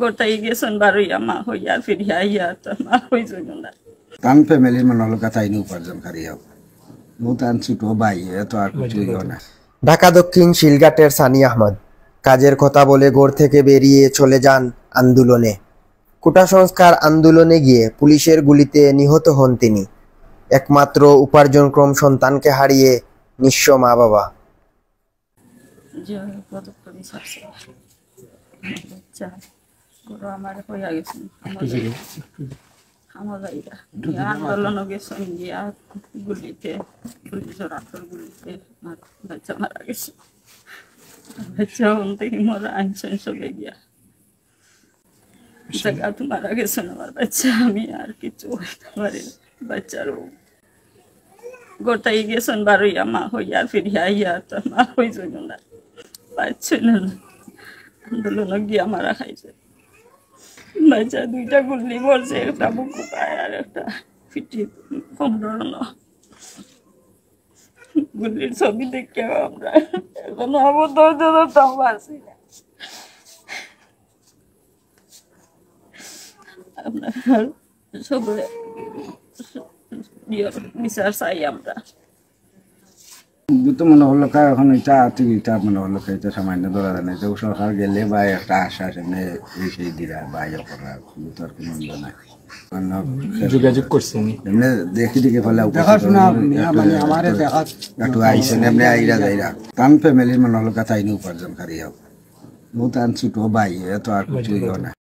গোটাই গেছেন বারোইয়া মা হইয়া ফিরিয়া আইয়া তো মা হইজন না। তান ফ্যামিলির মানুষ লোক তাইনি উপার্জনকারী হোক তান ছোট ভাই তো আর কিছুই না। ঢাকা দক্ষিণ শিলঘাটের সানি আহমদ কাজের কথা বলে ঘর থেকে বেরিয়ে চলে যান আন্দোলনে। কোটা সংস্কার আন্দোলনে গিয়ে পুলিশের গুলিতে নিহত হন তিনি। একমাত্র উপার্জনক্ষম সন্তানকে হারিয়ে নিঃস্ব মা বাবা। আমার হইয়া গেছেন আন্দোলন গেছেন গিয়া গুলিতে পুলিশের আতর গুলিতে বাচ্চা মারা গেছে। বাচ্চা থেকে মরা আনছেন সবে গিয়া জায়গাত মারা গেছেন আমার বাচ্চা। আমি আর কিছু হইতে পারি না। বাচ্চারও গোটাই গেছেন বারোইয়া মা হইয়া ফিরিয়া আইয়া তো মা হইজন না। পাচ্ছিল না আন্দোলন গিয়া মারা খাইছে। বাচ্চা দুইটা গুলি পড়ছে, একটা বুকু পায় আর একটা পিঠে কমরণ। গুলির ছবি দেখে আমরা এখন আবদ্ধতাম পারছি না। আপনার সব বিচার চাই আমরা। তো মনে হলো এখন এটা আর্থিক এটা মনে হলো এটা সামান্য ধরা যায় না। সরকার গেলে বা একটা আশ্বাস এনে এই সেই দিরা বা করা তো আর কোনো ইয়ে নাই। যোগাযোগ করছেন এমনি দেখি দেখে ফেলে একটু আইসেন এমনি আইরা যাইরা তান ফ্যামিলির মানুষ লোক তাইনি উপার্জনকারী হোক তান ছোট ভাই তো আর কিছুই না।